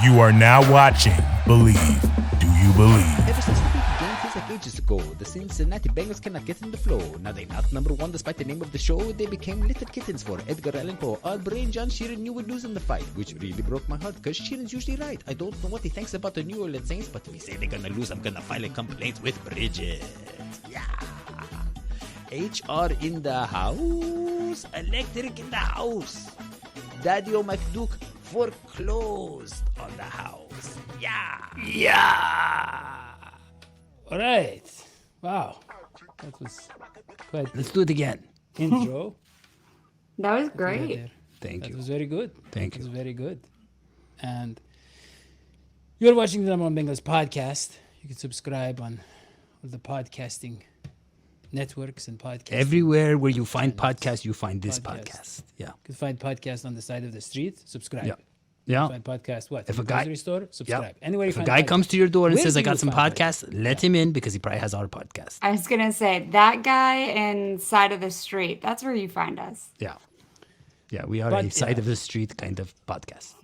You are now watching Believe. Do you believe? Ever since the big game feels like ages ago, the Cincinnati Bengals cannot get in the flow. Now they're not number one despite the name of the show. They became little kittens for Edgar Allan Poe. Our brain John Sheeran knew would lose in the fight, which really broke my heart because Sheeran's usually right. I don't know what he thinks about the New Orleans Saints, but if he say they're gonna lose, I'm gonna file a complaint with Bridget. Yeah. HR in the house. Electric in the house. Daddy-O McDuke foreclosed on the house. Yeah. All right. Wow. That was quite Let's do it again. intro. That was great. There. Thank That you. was very good. Thank That you. was very good. And you're watching the Number One Bengals podcast. You can subscribe on all the podcasting networks and podcasts. Everywhere where you find podcasts, you find this Podcast. podcast. Yeah. You can find podcasts on the side of the street. Subscribe. Yeah. Yeah. Find podcast what? If In a the guy- grocery store, subscribe. Yeah. Anywhere you If a find guy podcasts. comes to your door and Where says, do I got you some find podcasts, let him in because he probably has our podcast. I was gonna say that guy and side of the street. That's where you find us. Yeah. Yeah, we are But, a side yeah. of the street kind of podcast.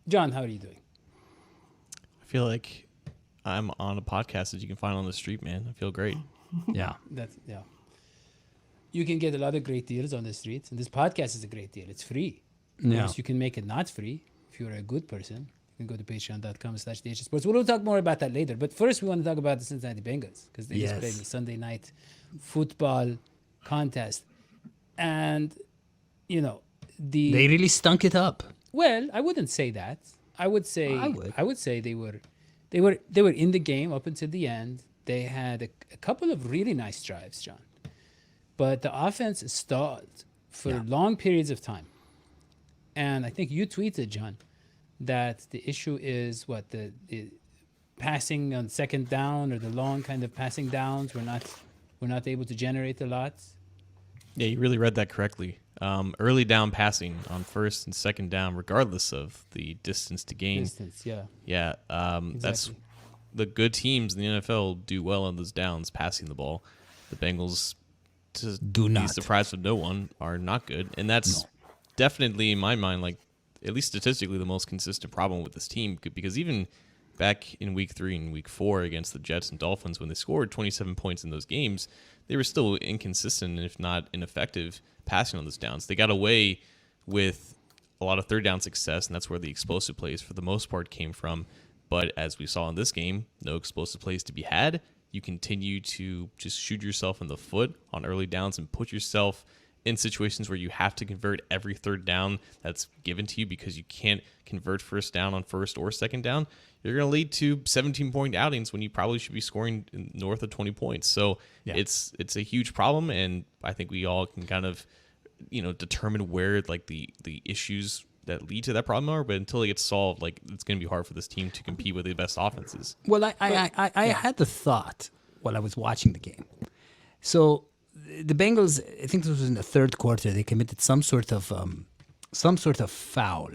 John, how are you doing? I feel like I'm on a podcast that you can find on the street, man. I feel great. Yeah. Yeah. You can get a lot of great deals on the streets, and this podcast is a great deal. It's free. Yeah. Yes, you can make it not free if you're a good person. You can go to patreon.com/DHSports. We'll talk more about that later. But first, we want to talk about the Cincinnati Bengals because they just Yes. played the Sunday night football contest. And, you know, They really stunk it up. well, I wouldn't say that. I would say I would. say they were in the game up until the end. They had a couple of really nice drives, John. But the offense stalled for long periods of time. And I think you tweeted, John, that the issue is what the passing on second down or the long kind of passing downs. We're not able to generate a lot. Yeah, you really read that correctly. Early down passing on first and second down, regardless of the distance to gain. Distance, yeah. Yeah, that's Exactly. the good teams in the NFL do well on those downs, passing the ball. The Bengals, to Do be not. surprised of no one, are not good, and that's definitely in my mind, like at least statistically, the most consistent problem with this team. Because even back in Week 3 and Week 4 against the Jets and Dolphins, when they scored 27 points in those games, they were still inconsistent, if not ineffective, passing on those downs. They got away with a lot of third down success, and that's where the explosive plays for the most part came from. But as we saw in this game, no explosive plays to be had. You continue to just shoot yourself in the foot on early downs and put yourself in situations where you have to convert every third down that's given to you because you can't convert first down on first or second down. You're going to lead to 17-point outings when you probably should be scoring north of 20 points. So it's a huge problem, and I think we all can kind of determine where like the issues that lead to that problem are. But until it gets solved, like it's going to be hard for this team to compete with the best offenses. Well, I had the thought while I was watching the game. So the Bengals, I think this was in the third quarter, they committed some sort of foul,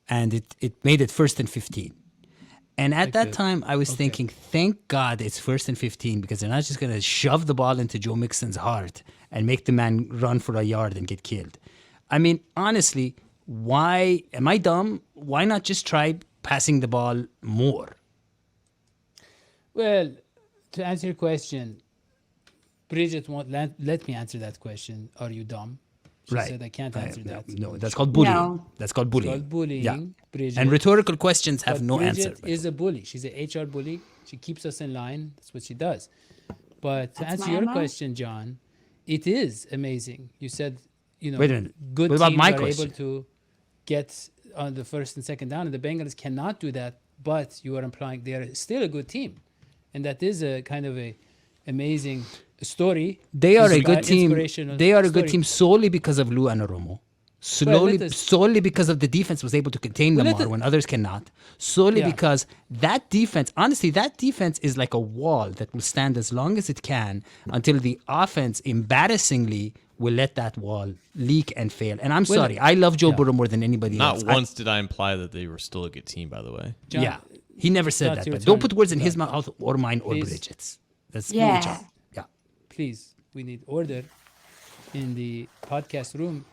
and it made it 1st and 15. And at that time, I was thinking, thank God it's 1st and 15 because they're not just going to shove the ball into Joe Mixon's heart and make the man run for a yard and get killed. I mean, honestly, why am I dumb? Why not just try passing the ball more? Well, to answer your question, Bridget won't let me answer that question. Are you dumb? She said I can't answer that. No, that's called bullying. No. That's called bullying. It's called bullying. Yeah. Bridget. And rhetorical questions have But no Bridget answer. is a bully. She's an HR bully. She keeps us in line. That's what she does. But to That's answer my your MO. question, John, it is amazing. You said, Wait a minute. good What about teams my are question? able to get on the first and second down, and the Bengals cannot do that. But you are implying they are still a good team, and that is a kind of a amazing story. They are a good team. Inspirational They are a good story. team solely because of Lou Anarumo. Solely because of the defense was able to contain Lamar when others cannot. Solely because that defense, honestly, that defense is like a wall that will stand as long as it can until the offense embarrassingly will let that wall leak and fail. And I'm sorry, I love Joe Burrow more than anybody else. Not once did I imply that they were still a good team, by the way. John, Yeah, he never said That's that. your But don't turn. put words in his mouth or mine or Please. Bridget's. That's Yeah. John. Yeah. please, we need order in the podcast room.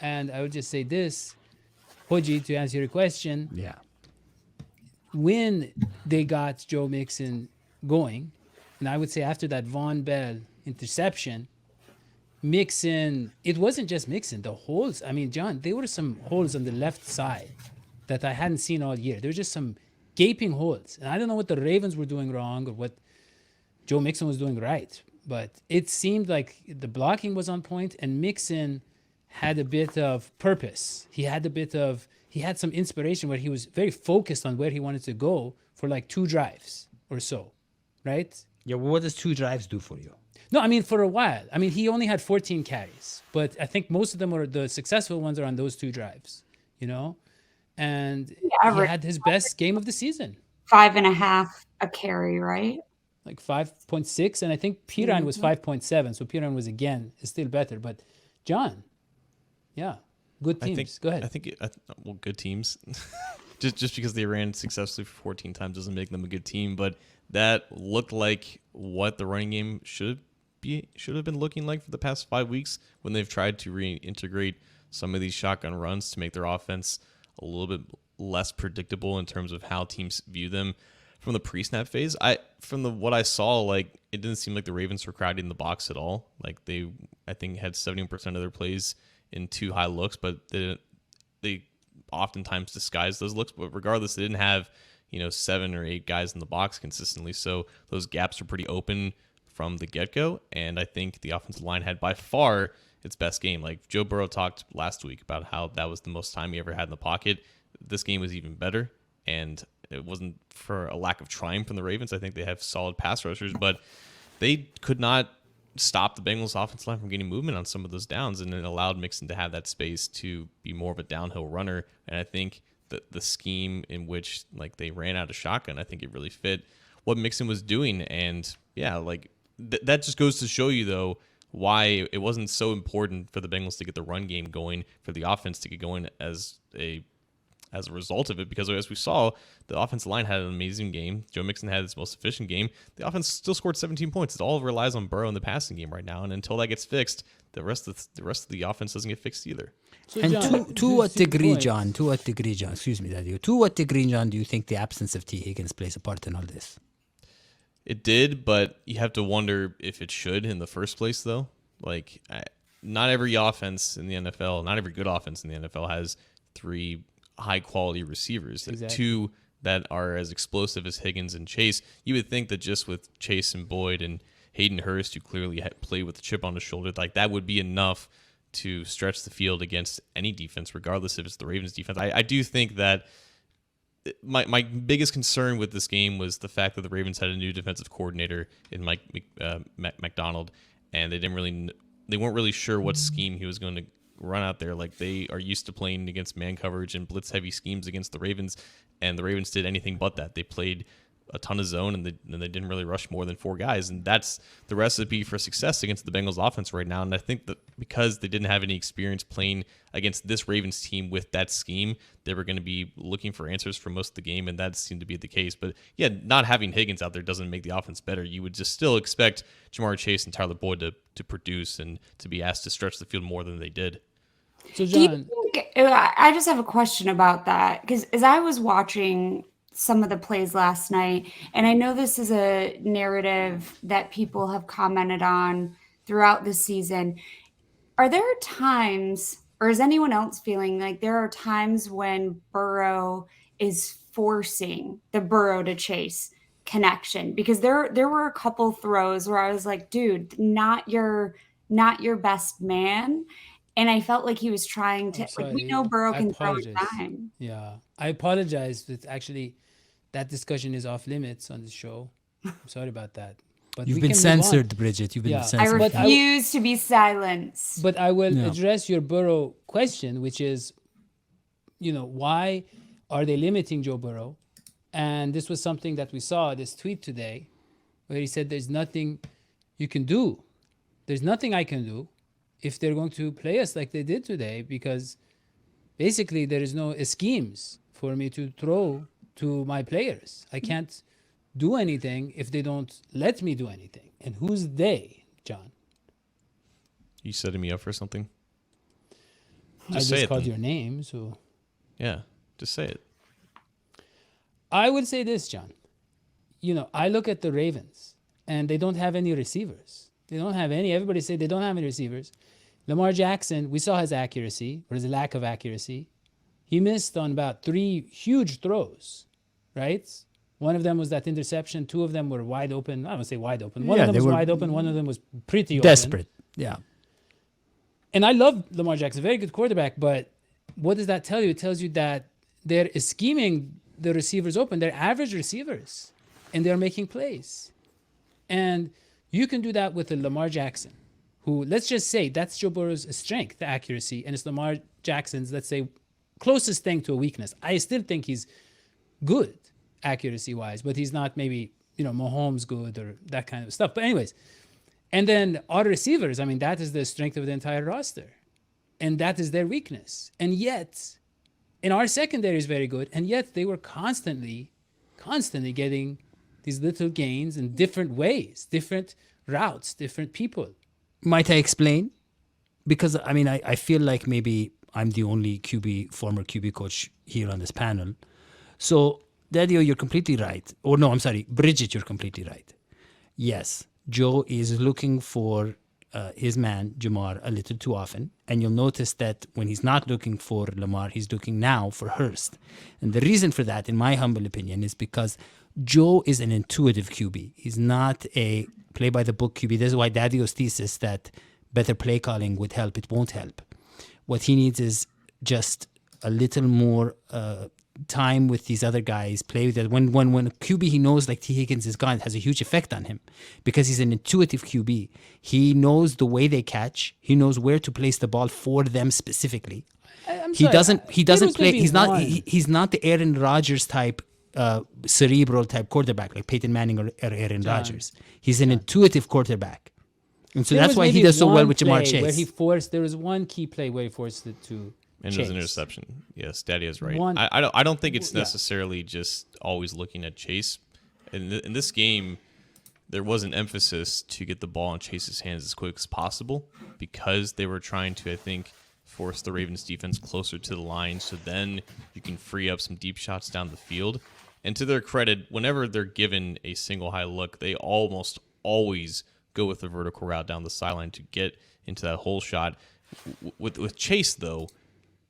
And I would just say this, Hoji, to answer your question, Yeah. when they got Joe Mixon going, and I would say after that Von Bell interception, Mixon, it wasn't just Mixon, the holes. I mean, John, there were some holes on the left side that I hadn't seen all year. There were just some gaping holes. And I don't know what the Ravens were doing wrong or what Joe Mixon was doing right, but it seemed like the blocking was on point and Mixon had a bit of purpose. He had some inspiration where he was very focused on where he wanted to go for like 2 drives or so, right? Yeah, well, what does 2 drives do for you? No, I mean, for a while. I mean, he only had 14 carries, but I think most of them are the successful ones are on those 2 drives, you know? And he had his best game of the season. 5.5 a carry, right? Like 5.6, and I think Piran was 5.7, so Piran was, again, is still better. But, John, yeah, good teams. Go ahead. I think, well, good teams. just because they ran successfully for 14 times doesn't make them a good team, but that looked like what the running game should have been looking like for the past 5 weeks when they've tried to reintegrate some of these shotgun runs to make their offense a little bit less predictable in terms of how teams view them from the pre-snap phase. What I saw, like, it didn't seem like the Ravens were crowding the box at all. Like, they, I think, had 70% of their plays in 2 high looks, but they oftentimes disguised those looks. But regardless, they didn't have 7 or 8 guys in the box consistently, so those gaps were pretty open from the get-go, and I think the offensive line had by far its best game. Like Joe Burrow talked last week about how that was the most time he ever had in the pocket. This game was even better, and it wasn't for a lack of trying from the Ravens. I think they have solid pass rushers, but they could not stop the Bengals offensive line from getting movement on some of those downs, and it allowed Mixon to have that space to be more of a downhill runner. And I think the scheme in which like they ran out of shotgun, I think it really fit what Mixon was doing. And yeah, like that just goes to show you though why it wasn't so important for the Bengals to get the run game going, for the offense to get going as a result of it, because as we saw, the offensive line had an amazing game. Joe Mixon had his most efficient game. The offense still scored 17 points. It all relies on Burrow in the passing game right now, and until that gets fixed, the rest of the offense doesn't get fixed either. So And John, to what degree, points. John? To what degree, John? Excuse me, Daddy. To what degree, John, do you think the absence of T. Higgins plays a part in all this? It did, but you have to wonder if it should in the first place, though. Like, not every offense in the NFL, not every good offense in the NFL has 3 high-quality receivers. Exactly. 2 that are as explosive as Higgins and Chase. You would think that just with Chase and Boyd and Hayden Hurst, who clearly played with a chip on his shoulder, like that would be enough to stretch the field against any defense, regardless if it's the Ravens defense. I do think that my biggest concern with this game was the fact that the Ravens had a new defensive coordinator in Mike McDonald, and they weren't really sure what scheme he was going to run out there. Like, they are used to playing against man coverage and blitz heavy schemes against the Ravens, and the Ravens did anything but that. They played a ton of zone, and they didn't really rush more than 4 guys, and that's the recipe for success against the Bengals offense right now. And I think that because they didn't have any experience playing against this Ravens team with that scheme, they were going to be looking for answers for most of the game, and that seemed to be the case. But yeah, not having Higgins out there doesn't make the offense better. You would just still expect Jamar Chase and Tyler Boyd to produce and to be asked to stretch the field more than they did. So Do you John, think, I just have a question about that, because as I was watching some of the plays last night, and I know this is a narrative that people have commented on throughout the season, are there times, or is anyone else feeling like there are times when Burrow is forcing the Burrow to Chase connection? Because there were a couple throws where I was like, dude, not your best man. And I felt like he was trying to, like, we know Burrow I can throw a apologize. dime. Yeah, I apologize. That actually, that discussion is off limits on the show. I'm sorry about that. But You've we been can move on. censored, Bridget. You've been Yeah. I censored. But refuse to be silenced. But I will Yeah. address your Burrow question, which is, why are they limiting Joe Burrow? And this was something that we saw, this tweet today, where he said, there's nothing you can do. There's nothing I can do if they're going to play us like they did today, because basically there is no schemes for me to throw to my players. I can't do anything if they don't let me do anything. And who's they, John? You setting me up for something? I say just it called then. your name, so Yeah, just say it. I would say this, John. I look at the Ravens, and they don't have any receivers. They don't have any. Everybody say they don't have any receivers. Lamar Jackson, we saw his accuracy, or his lack of accuracy. He missed on about 3 huge throws, right? One of them was that interception. 2 of them were wide open. I don't say wide open. One of them was wide open. One of them was pretty desperate. open. Yeah. And I love Lamar Jackson, very good quarterback. But what does that tell you? It tells you that they're scheming the receivers open. They're average receivers, and they're making plays. And you can do that with a Lamar Jackson, who, let's just say, that's Joe Burrow's strength, the accuracy, and it's Lamar Jackson's, let's say, closest thing to a weakness. I still think he's good accuracy-wise, but he's not maybe, Mahomes good or that kind of stuff. But anyways, and then our receivers, that is the strength of the entire roster. And that is their weakness. And yet, and our secondary is very good, and yet they were constantly getting these little gains in different ways, different routes, different people. Might I explain? Because, I feel like maybe I'm the only former QB coach here on this panel. So, Daddy-O, you're completely right. Or no, I'm sorry, Bridget, you're completely right. Yes, Joe is looking for his man, Jamar, a little too often. And you'll notice that when he's not looking for Lamar, he's looking now for Hurst. And the reason for that, in my humble opinion, is because Joe is an intuitive QB. He's not a play-by-the-book QB. This is why Daddy-O's thesis that better play calling would help. It won't help. What he needs is just a little more time with these other guys. Play with it. When a QB he knows, like T. Higgins is gone, it has a huge effect on him because he's an intuitive QB. He knows the way they catch. He knows where to place the ball for them specifically. He doesn't play. He's not the Aaron Rodgers type. Cerebral type quarterback like Peyton Manning or Aaron Rodgers. He's an intuitive quarterback, and so that's why he does so well with Jamar Chase. There was one key play where he forced it to and Chase. It was an interception. Yes, Daddy is right. I don't think it's necessarily just always looking at Chase. In this game, there was an emphasis to get the ball in Chase's hands as quick as possible because they were trying to, I think, force the Ravens defense closer to the line so then you can free up some deep shots down the field. And to their credit, whenever they're given a single high look, they almost always go with the vertical route down the sideline to get into that hole shot. With Chase, though,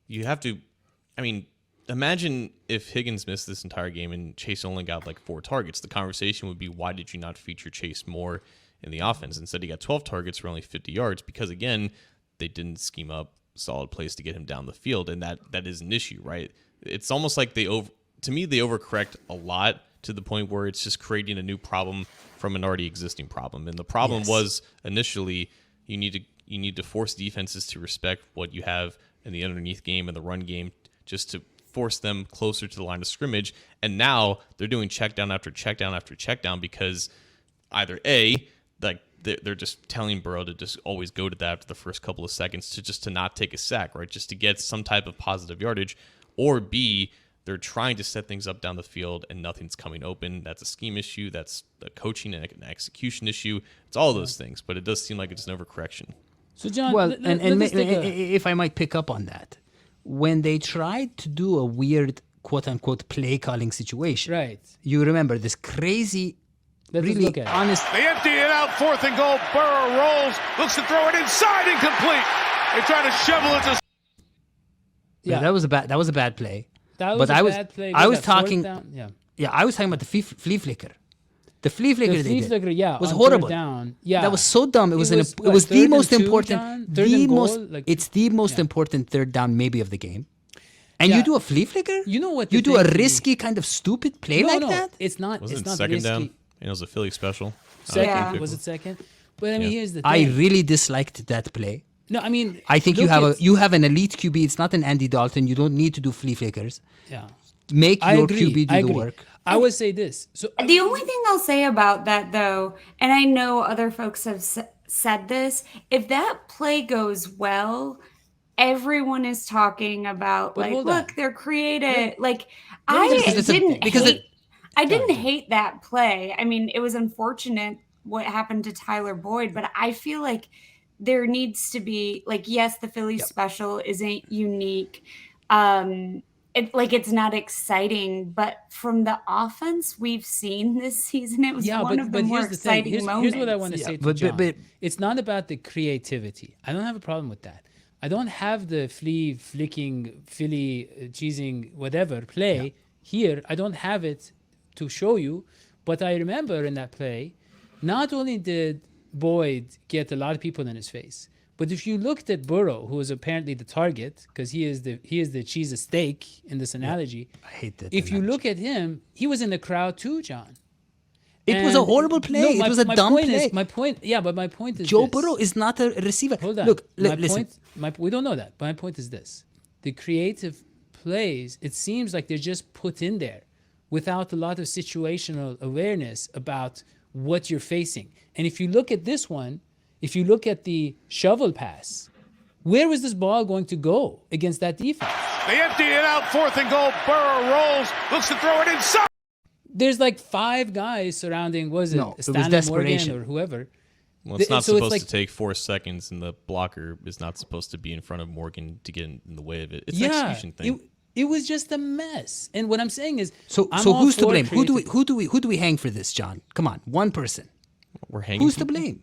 you have to, imagine if Higgins missed this entire game and Chase only got like 4 targets. The conversation would be, why did you not feature Chase more in the offense? Instead, he got 12 targets for only 50 yards because, again, they didn't scheme up solid plays to get him down the field, and that is an issue, right? It's almost like they overcorrect a lot to the point where it's just creating a new problem from an already existing problem. And the problem was initially you need to force defenses to respect what you have in the underneath game and the run game, just to force them closer to the line of scrimmage. And now they're doing check down after check down after check down because either they're just telling Burrow to just always go to that after the first couple of seconds to not take a sack, right? Just to get some type of positive yardage, or B, they're trying to set things up down the field and nothing's coming open. That's a scheme issue. That's a coaching and an execution issue. It's all those things, but it does seem like it's an overcorrection. So, John, if I might pick up on that, when they tried to do a weird quote-unquote play-calling situation, right? You remember this crazy, really honest... They empty it out, 4th and goal. Burrow rolls, looks to throw it inside, incomplete. They try to shovel it to... Yeah, that was a bad play. That was bad play. I was talking. Yeah, I was talking about the flea flicker. The flea flicker was horrible. That was so dumb. It was the most important. It's the most important third down maybe of the game. And you do a flea flicker? You know what? You do a risky kind of stupid play that? It's not. Was it's not second risky. down? And it was a Philly special. Second. Was it second? But here's the thing. I really disliked that play. No, I think you have an elite QB. It's not an Andy Dalton. You don't need to do flea flickers. Yeah. Make your QB do the work. I would say this. So the only thing I'll say about that, though, and I know other folks have said this, if that play goes well, everyone is talking about look, they're creative. I didn't hate that play. It was unfortunate what happened to Tyler Boyd, but I feel like there needs to be yes, the Philly special isn't unique. it's not exciting, but from the offense we've seen this season, it was one of the more exciting moments. Here's what I want to say to John. But it's not about the creativity. I don't have a problem with that. I don't have the flea flicking, Philly cheesing, whatever play here. I don't have it to show you, but I remember in that play, not only did Boyd get a lot of people in his face, but if you looked at Burrow, who was apparently the target, because he is the cheese of steak in this analogy. I hate that. If you look at him, he was in the crowd too, John. It was a horrible play. It was a dumb play. My point is Joe Burrow is not a receiver. Hold on. Look, my listen. point. We don't know that. But my point is this: the creative plays. It seems like they're just put in there without a lot of situational awareness about what you're facing. And if you look at this one, if you look at the shovel pass, where was this ball going to go against that defense? They empty it out, 4th and goal. Burrow rolls, looks to throw it inside. There's like 5 guys surrounding, Stanley desperation. Morgan or whoever. Well, it's not supposed to take 4 seconds, and the blocker is not supposed to be in front of Morgan to get in the way of it. It's an execution thing. It was just a mess. And what I'm saying is, so who's to blame? Who do we hang for this, John? Come on, one person. We're hanging. Who's to blame?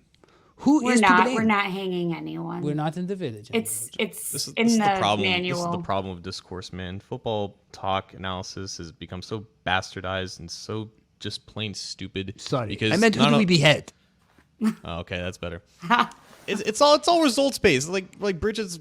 Who is to blame? We're not hanging anyone. We're not in the village. It's This in the problem. manual. This is the problem of discourse, man. Football talk analysis has become so bastardized and so just plain stupid. Sorry, because I meant who do we behead? Oh, okay, that's better. It's all results based. Like Bridget's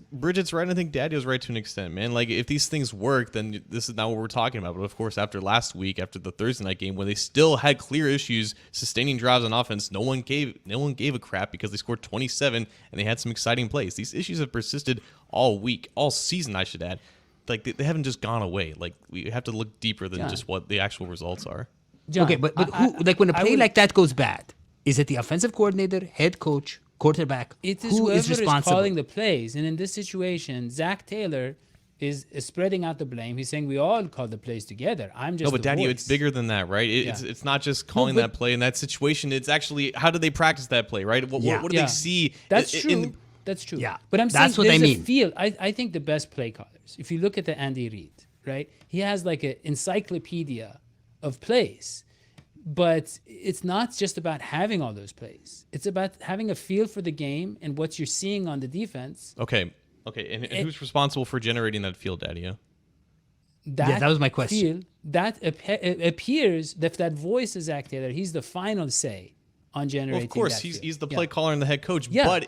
right. I think Daddy was right to an extent, man. Like if these things work, then this is not what we're talking about. But of course, after last week, after the Thursday night game, when they still had clear issues sustaining drives on offense, no one gave a crap because they scored 27 and they had some exciting plays. These issues have persisted all week, all season, I should add. Like they haven't just gone away. Like we have to look deeper than just what the actual results are. John, Okay, but who? Like when a play like that goes bad, is it the offensive coordinator, head coach, quarterback? It is who whoever is responsible? calling the plays. And in this situation, Zac Taylor is spreading out the blame. He's saying we all call the plays together. I'm just No, but Daddy, it's bigger than that, right? It's not just calling that play in that situation. It's actually how do they practice that play, right? What do they see? That's true. That's true. Yeah, But I'm saying that's what I mean. a feel. I think the best play callers, if you look at the Andy Reid, right? He has like an encyclopedia of plays. But it's not just about having all those plays. It's about having a feel for the game and what you're seeing on the defense. Okay. And who's responsible for generating that field, Daddy? That was my question. It appears that if that voice is Zac Taylor, he's the final say on generating. Well, of course, he's the play caller and the head coach. Yeah. But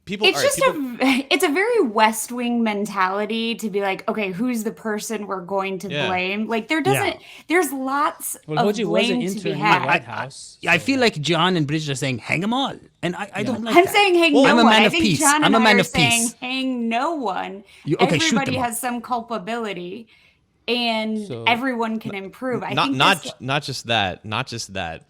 people. It's a very West Wing mentality to be like, okay, who's the person we're going to blame? Like there's lots of blame to be had. I feel like John and Bridget are saying hang them all, and I don't like I'm that. saying hang no I'm a one. man I of think peace. John I'm and a man I are of saying peace. hang no one. Shoot Everybody them has some culpability, and everyone can improve. Not just that.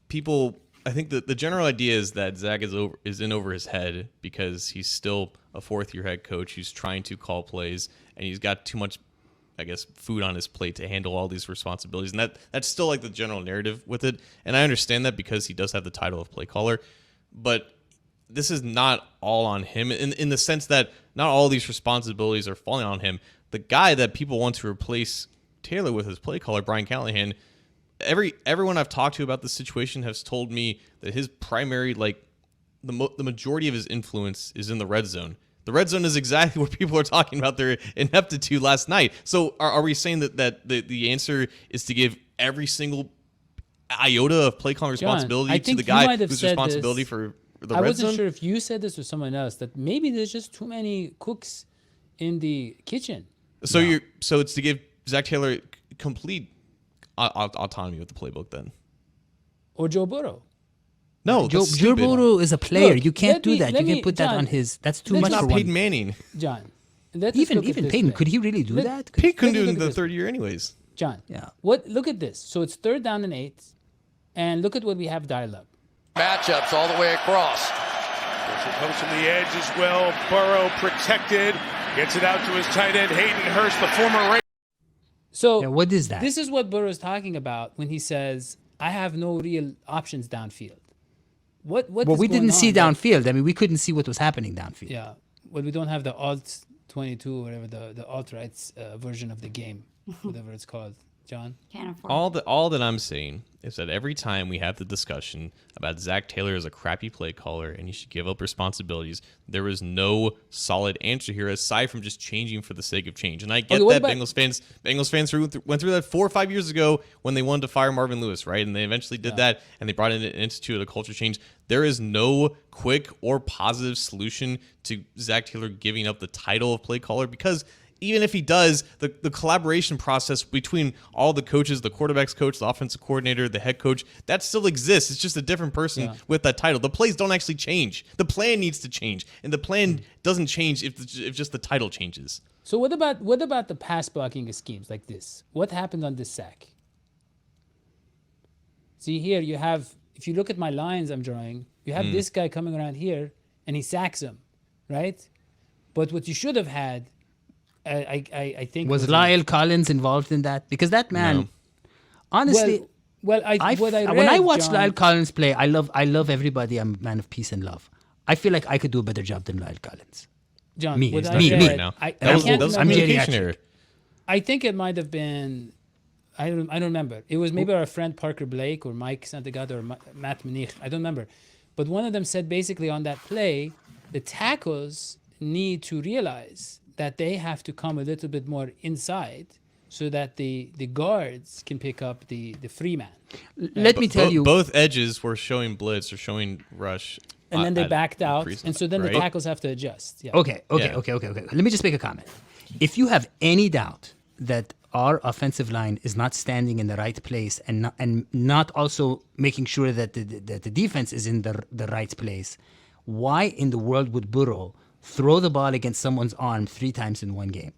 People. I think the general idea is that Zach is in over his head because he's still a 4th-year head coach who's trying to call plays, and he's got too much, I guess, food on his plate to handle all these responsibilities. And that's still like the general narrative with it. And I understand that because he does have the title of play caller, but this is not all on him in the sense that not all these responsibilities are falling on him. The guy that people want to replace Taylor with as play caller, Brian Callahan. Everyone I've talked to about this situation has told me that his primary, like the majority of his influence is in the red zone. The red zone is exactly what people are talking about their ineptitude last night. So are we saying that the answer is to give every single iota of play calling responsibility to the guy whose responsibility for the red zone? I wasn't sure if you said this or someone else, that maybe there's just too many cooks in the kitchen. So it's to give Zac Taylor complete autonomy with the playbook then, or Joe Burrow. No, Joe Burrow is a player. Look, you can't do that. You can't put that on his. That's too much for one. Peyton Manning. John, even Peyton, could he really do that? Peyton couldn't do it in the 3rd year anyways. John, yeah. Look at this. So it's 3rd down and 8, and look at what we have dialed up. Matchups all the way across. It comes from the edge as well. Burrow protected. Gets it out to his tight end, Hayden Hurst, the former Ravens. So what is that? This is what Burrow's talking about when he says, I have no real options downfield. What we didn't see downfield. I mean, we couldn't see what was happening downfield. Yeah. Well, we don't have the alt 22, whatever the alt-right's version of the game, whatever it's called. John? Can't afford All that I'm saying is that every time we have the discussion about Zac Taylor as a crappy play caller and he should give up responsibilities, there is no solid answer here aside from just changing for the sake of change. And I get that Bengals fans went through that 4 or 5 years ago when they wanted to fire Marvin Lewis, right? And they eventually did that, and they brought in an institute, a culture change. There is no quick or positive solution to Zac Taylor giving up the title of play caller, because even if he does, the collaboration process between all the coaches, the quarterback's coach, the offensive coordinator, the head coach, that still exists. It's just a different person with that title. The plays don't actually change. The plan needs to change, and the plan doesn't change if just the title changes. So what about the pass blocking schemes like this? What happened on this sack? See here, you have, if you look at my lines I'm drawing, you have this guy coming around here, and he sacks him, right? But what you should have had, I think, was Lyle Collins involved in that? Because that man, honestly, when I watch Lyle Collins play, I love everybody. I'm a man of peace and love. I feel like I could do a better job than Lyle Collins. John, me. what It's I not read, me right now. that was I'm communication geriatric. error. I think it might have been, I don't remember. It was maybe our friend Parker Blake or Mike Santagata or Matt Manich. I don't remember. But one of them said basically on that play, the tackles need to realize that they have to come a little bit more inside so that the guards can pick up the free man. Let me tell you, both edges were showing blitz or showing rush. And then they backed out, preseason, and so then right? the tackles have to adjust. Yeah. Okay. Yeah. Let me just make a comment. If you have any doubt that our offensive line is not standing in the right place and not also making sure that the defense is in the right place, why in the world would Burrow throw the ball against someone's arm 3 times in one game?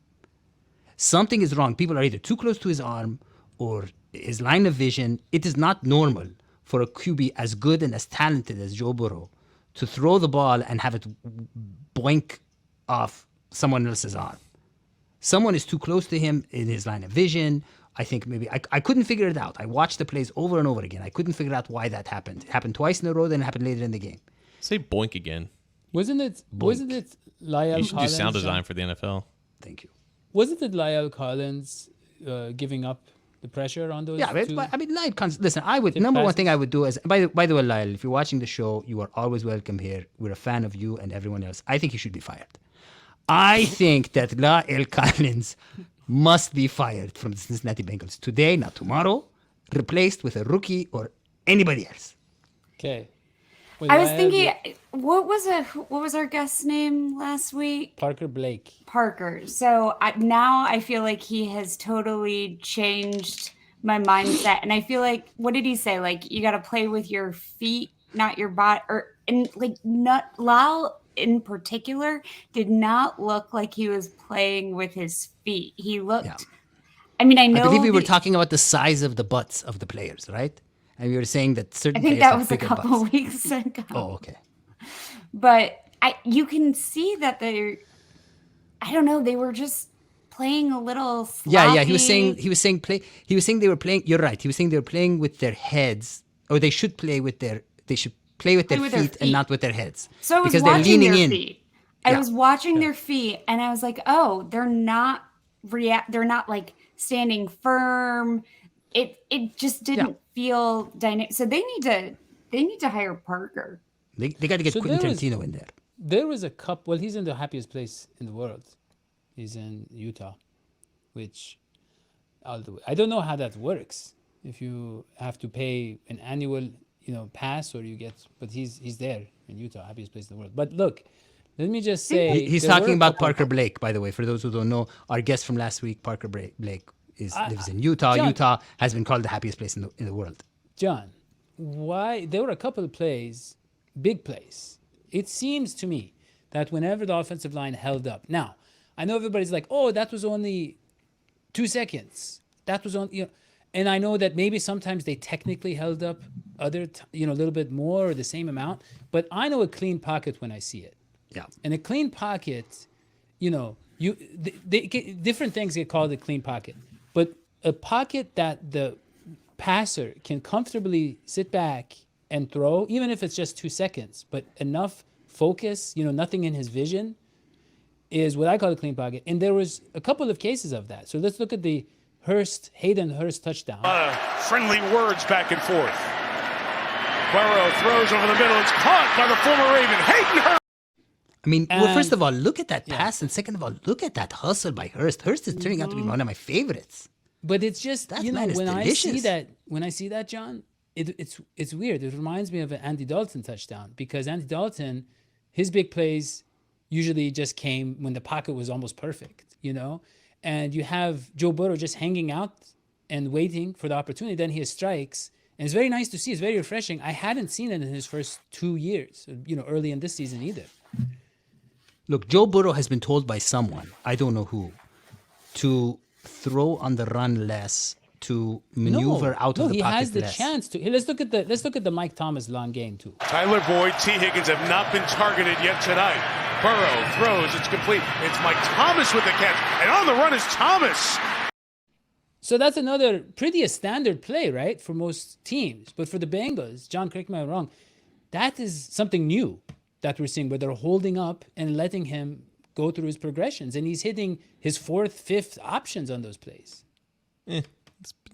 Something is wrong. People are either too close to his arm or his line of vision. It is not normal for a QB as good and as talented as Joe Burrow to throw the ball and have it boink off someone else's arm. Someone is too close to him in his line of vision. I think maybe I couldn't figure it out. I watched the plays over and over again. I couldn't figure out why that happened. It happened twice in a row, then it happened later in the game. Say boink again. Wasn't it Lyle You should do Collins? sound design for the NFL. Thank you. Wasn't it Lyle Collins giving up the pressure on those? Yeah, two? I mean, Lyle, listen, I would, number one thing I would do is, by the way, Lyle, if you're watching the show, you are always welcome here. We're a fan of you and everyone else. I think you should be fired. I think that Lyle Collins must be fired from the Cincinnati Bengals today, not tomorrow, replaced with a rookie or anybody else. Okay. I was thinking, what was our guest's name last week? Parker Blake. Parker. So now I feel like he has totally changed my mindset, and I feel like, what did he say? Like, you got to play with your feet, not your body, not Lyle in particular did not look like he was playing with his feet. He looked. Yeah. I mean, I know. I believe we were talking about the size of the butts of the players, right? And we were saying that certain players that have was a bigger couple butts. weeks ago. Oh, okay. But you can see that I don't know, they were just playing a little sloppy. Yeah. He was saying they were playing. You're right. He was saying they were playing with their heads, or they should play with their feet and not with their heads. So I was because watching they're leaning their in. feet. I was watching their feet, and I was like, oh, they're not like standing firm. It just didn't feel dynamic. So they need to hire Parker. They got to get Quentin Tarantino in there. There was a couple. Well, he's in the happiest place in the world. He's in Utah, which I'll do. I don't know how that works. If you have to pay an annual, pass, or you get, but he's there in Utah, happiest place in the world. But look, let me just say, He's talking about Parker Blake, by the way. For those who don't know, our guest from last week, Parker Blake, lives in Utah. John, Utah has been called the happiest place in the world. John, why there were a couple of plays, big plays. It seems to me that whenever the offensive line held up. Now, I know everybody's like, "Oh, that was only 2 seconds. That was on," and I know that maybe sometimes they technically held up a little bit more or the same amount, but I know a clean pocket when I see it. Yeah. And a clean pocket, different things get called a clean pocket, but a pocket that the passer can comfortably sit back and throw, even if it's just 2 seconds, but enough focus, nothing in his vision, is what I call a clean pocket. And there was a couple of cases of that. So let's look at the Hayden Hurst touchdown. Friendly words back and forth. Burrow throws over the middle. It's caught by the former Raven, Hayden Hurst. I mean, well, first And- of all, look at that pass, and second of all, look at that hustle by Hurst. Hurst is turning out to be one of my favorites. But it's just, That you know, man is when delicious. I see that, John, it's weird. It reminds me of an Andy Dalton touchdown, because Andy Dalton, his big plays usually just came when the pocket was almost perfect, you know? And you have Joe Burrow just hanging out and waiting for the opportunity. Then he has strikes. And it's very nice to see. It's very refreshing. I hadn't seen it in his first 2 years, you know, early in this season either. Look, Joe Burrow has been told by someone, I don't know who, to throw on the run less, to maneuver out of the he pocket has the less. chance to. Here, let's look at the Mike Thomas long game too. Tyler Boyd, T. Higgins have not been targeted yet tonight. Burrow throws, it's complete. It's Mike Thomas with the catch, and on the run is Thomas. So that's another pretty standard play, right, for most teams. But for the Bengals, John, correct me if I'm wrong, that is something new that we're seeing, where they're holding up and letting him go through his progressions, and he's hitting his fourth, fifth options on those plays. I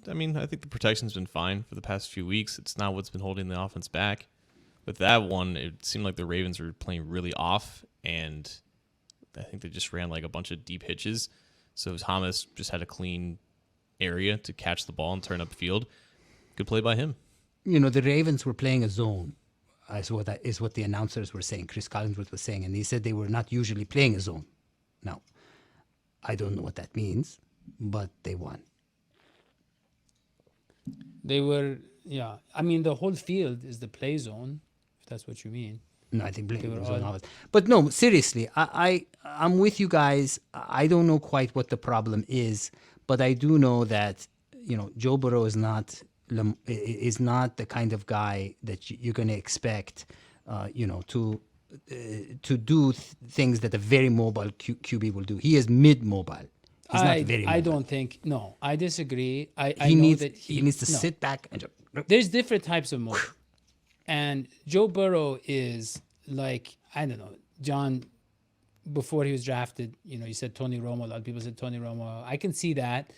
think the protection's been fine for the past few weeks. It's not what's been holding the offense back. With that one, it seemed like the Ravens were playing really off, and I think they just ran like a bunch of deep hitches. So Thomas just had a clean area to catch the ball and turn up field. Good play by him. You know, the Ravens were playing a zone, is what the announcers were saying. Chris Collinsworth was saying, and he said they were not usually playing a zone. Now, I don't know what that means, but they won. They were, yeah. I mean, the whole field is the play zone, if that's what you mean. No, I think blame were was on all- all of it. But no, seriously, I'm with you guys. I don't know quite what the problem is, but I do know that, you know, Joe Burrow is not the kind of guy that you're going to expect, to do things that a very mobile QB will do. He is mid-mobile. He's not very mobile. I don't think. No, I disagree. I He know needs that he needs to no. sit back and just, There's different types of mobile. And Joe Burrow is like, I don't know, John, before he was drafted, you know, you said Tony Romo. A lot of people said Tony Romo. I can see that.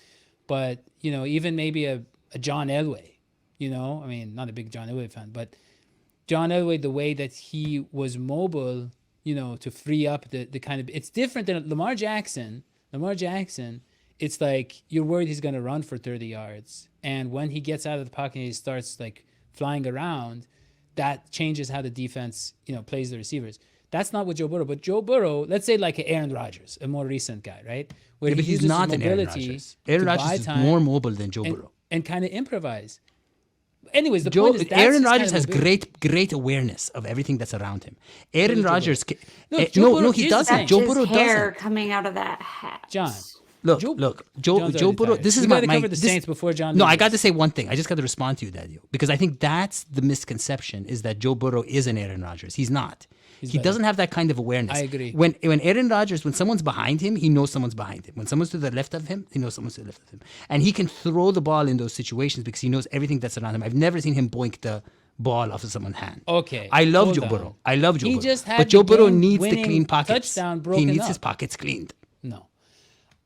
But, you know, even maybe a John Elway, you know, I mean, not a big John Elway fan, but John Elway, the way that he was mobile, you know, to free up the kind of, it's different than Lamar Jackson. Lamar Jackson, it's like you're worried he's going to run for 30 yards. And when he gets out of the pocket and he starts like flying around, that changes how the defense, you know, plays the receivers. That's not what Joe Burrow, but Joe Burrow, let's say like Aaron Rodgers, a more recent guy, right? Where yeah, but he's uses not his an Aaron mobility Rodgers. to Aaron buy Rodgers is time more mobile than Joe Burrow. and kind of improvise. Anyways, the point is that's Aaron his kind Rodgers of has mobility. great awareness of everything that's around him. Aaron Joe Rodgers, Burrow. Joe Burrow- he here's the doesn't. thing. Joe His Burrow hair doesn't. coming out of that hat. John. Look, Joe Joe Burrow. retired. This is We my gotta cover the this- Saints before John No, I leaves. got to say one thing. I just got to respond to you, Daddy, because I think that's the misconception: is that Joe Burrow is an Aaron Rodgers. He's not. He better. doesn't have that kind of awareness. I agree. When Aaron Rodgers, when someone's behind him, he knows someone's behind him. When someone's to the left of him, he knows someone's to the left of him, and he can throw the ball in those situations because he knows everything that's around him. I've never seen him boink the ball off of someone's hand. Okay, I love hold Joe on. Burrow. I love Joe He Burrow. just had But Joe the Burrow needs the game-winning clean pockets. touchdown He broken needs up. his pockets cleaned. No.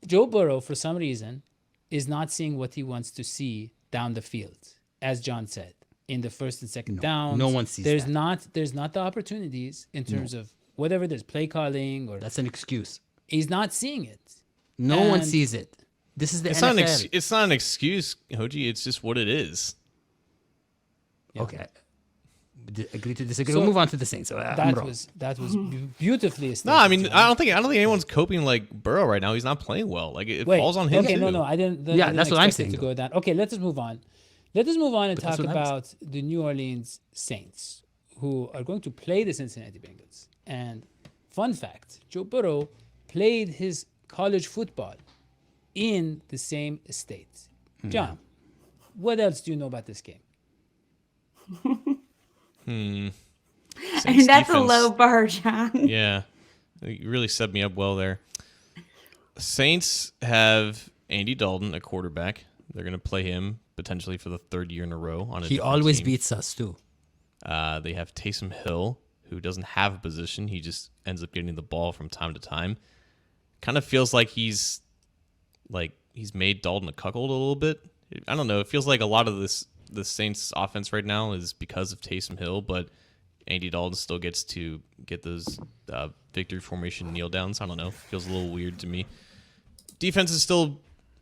Joe Burrow, for some reason, is not seeing what he wants to see down the field, as John said, in the first and second downs. no one sees there's that. There's not the opportunities in terms of whatever there's play calling or That's an excuse. he's not seeing it. No one And- sees it. This is the It's NFL. not an excuse, Hoji. It's just what it is. Okay. Agree to disagree. So we'll move on to the Saints. So, I'm That wrong. was beautifully No, I mean, stated, I John. don't think anyone's coping like Burrow right now. He's not playing well. Like it Wait, falls on him okay, too. no, I didn't. Yeah, I didn't that's what I'm expect it saying, To though. go down. Okay, let us move on. Let us move on and that's talk what I'm about the New Orleans Saints, who are going to play the Cincinnati Bengals. And fun fact: Joe Burrow played his college football in the same state. John, what else do you know about this game? I mean, that's a defense. low bar, John. Yeah, you really set me up well there. Saints have Andy Dalton, a quarterback. They're going to play him potentially for the third year in a row on a He different always team. beats us, too. They have Taysom Hill, who doesn't have a position. He just ends up getting the ball from time to time. kind of feels like he's made Dalton a cuckold a little bit. I don't know. It feels like a lot of the Saints offense right now is because of Taysom Hill, but Andy Dalton still gets to get those victory formation kneel downs. I don't know. Feels a little weird to me. Defense is still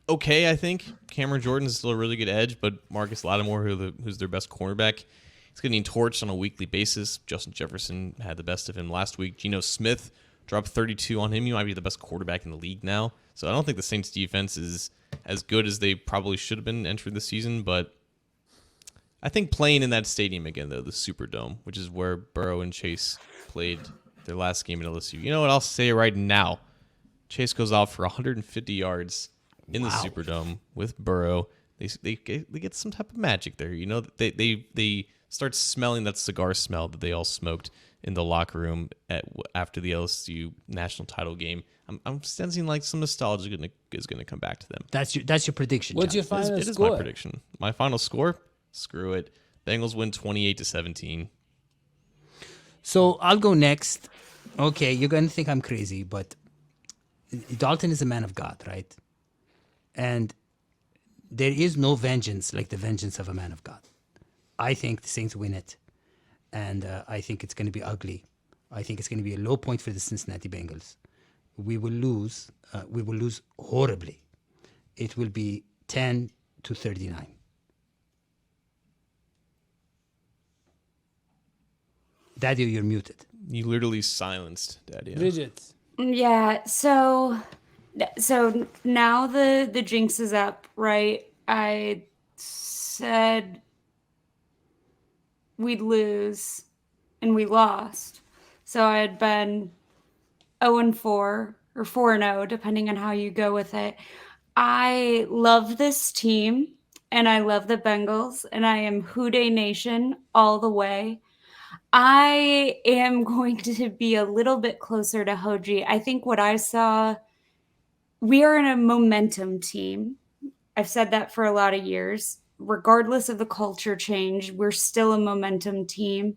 okay, I think. Cameron Jordan is still a really good edge, but Marcus Lattimore, who's their best cornerback, he's getting torched on a weekly basis. Justin Jefferson had the best of him last week. Geno Smith dropped 32 on him. He might be the best quarterback in the league now. So I don't think the Saints defense is as good as they probably should have been entering the season, but I think playing in that stadium again, though, the Superdome, which is where Burrow and Chase played their last game at LSU. You know what? I'll say right now. Chase goes off for 150 yards in the Superdome with Burrow. They get some type of magic there. You know, they start smelling that cigar smell that they all smoked in the locker room after the LSU national title game. I'm sensing like some nostalgia is going to come back to them. That's your prediction. What's John. your final It is score? my prediction. My final score? Screw it. Bengals win 28-17. So I'll go next. Okay, you're going to think I'm crazy, but Dalton is a man of God, right? And there is no vengeance like the vengeance of a man of God. I think the Saints win it, and I think it's going to be ugly. I think it's going to be a low point for the Cincinnati Bengals. We will lose. We will lose horribly. It will be 10-39. Daddy, you're muted. You literally silenced Daddy. Bridget. Yeah, so now the jinx is up, right? I said we'd lose and we lost. So I had been 0-4 or 4-0, depending on how you go with it. I love this team and I love the Bengals and I am Houday Nation all the way. I am going to be a little bit closer to Hoji. I think what I saw, we are in a momentum team. I've said that for a lot of years. Regardless of the culture change, we're still a momentum team.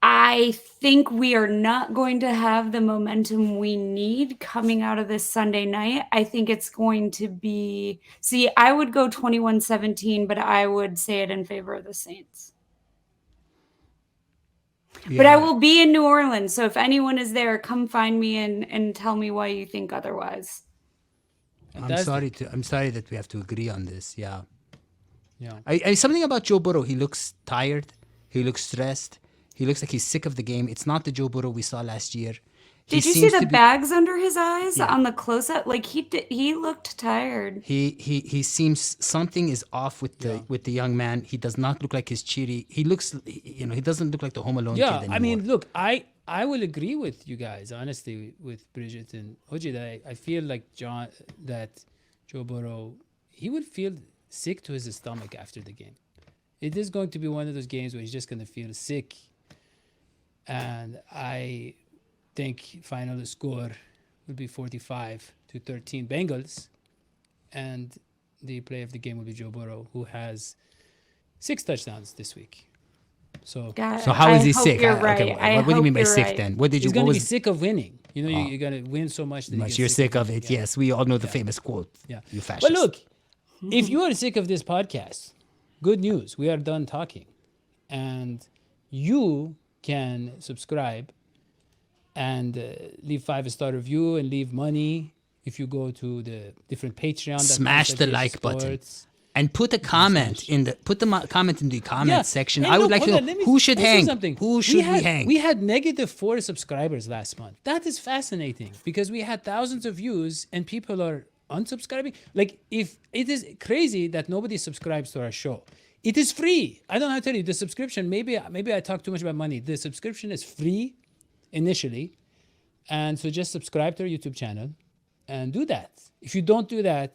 I think we are not going to have the momentum we need coming out of this Sunday night. I think it's going to be, I would go 21-17, but I would say it in favor of the Saints. Yeah. But I will be in New Orleans, so if anyone is there, come find me and tell me why you think otherwise. I'm sorry that we have to agree on this. Yeah. Yeah. Something about Joe Burrow. He looks tired. He looks stressed. He looks like he's sick of the game. It's not the Joe Burrow we saw last year. Did you see the bags under his eyes on the close-up? Like he looked tired. He seems something is off with the young man. He does not look like his cheery. He looks, he doesn't look like the Home Alone kid anymore. I mean, look, I will agree with you guys, honestly, with Bridget and Hoji, that I feel like Joe Burrow, he would feel sick to his stomach after the game. It is going to be one of those games where he's just going to feel sick. And I think final score will be 45-13 Bengals, and the player of the game will be Joe Burrow, who has 6 touchdowns this week. So how is he sick? You're right. Okay, what do you mean by sick then? What did you? He's going to be sick of winning. You know, you're going to win so much that you're sick of it. Yeah. Yes, we all know the famous quote. Yeah, you fascist. But look, if you are sick of this podcast, good news. We are done talking, and you can subscribe and leave 5-star review and leave money if you go to the different Patreon. Smash the like button and put a comment comment in the comment section. I would like to know who should hang. Who should we hang? We had -4 subscribers last month. That is fascinating because we had thousands of views and people are unsubscribing. Like, if it is crazy that nobody subscribes to our show. It is free. I don't know how to tell you. The subscription, maybe I talk too much about money. The subscription is free initially. And so just subscribe to our YouTube channel and do that. If you don't do that,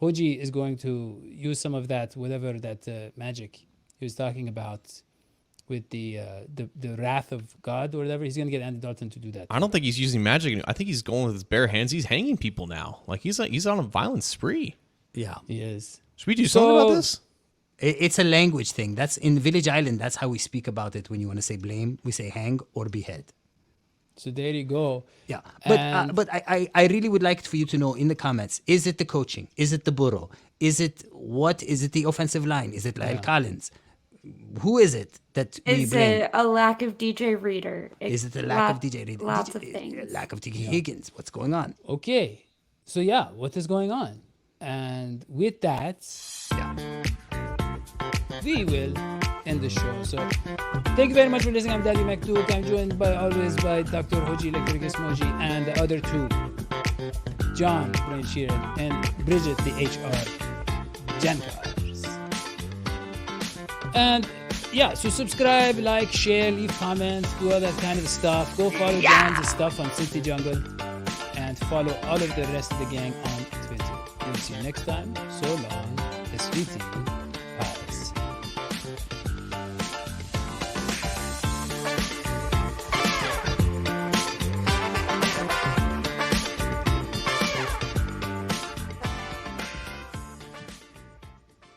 Hoji is going to use some of that, whatever that magic he was talking about with the wrath of God or whatever. He's going to get Andy Dalton to do that. I don't think he's using magic. I think he's going with his bare hands. He's hanging people now. Like he's on a violent spree. Yeah. He is. Should we do something about this? It's a language thing. That's in Village Island. That's how we speak about it. When you want to say blame, we say hang or behead. So there you go. Yeah, And- but I really would like for you to know in the comments: is it the coaching? Is it the Burrow? Is it what? Is it the offensive line? Is it Lyle Collins? Who is it that we Is blame? it a lack of DJ Reader? Is it the lack of DJ Reed? Lots of things. Lack of DJ Higgins? What's going on? Okay. So yeah, what is going on? And with that, we will end the show. So thank you very much for listening. I'm Daddy McDuke. I'm joined always by Dr. Hoji Electricus Moji and the other two, John Brian Sheeran and Bridget the HR Jankars. And yeah, so subscribe, like, share, leave comments, do all that kind of stuff. Go follow John's stuff on City Jungle and follow all of the rest of the gang on Twitter. We'll see you next time. So long. SVT.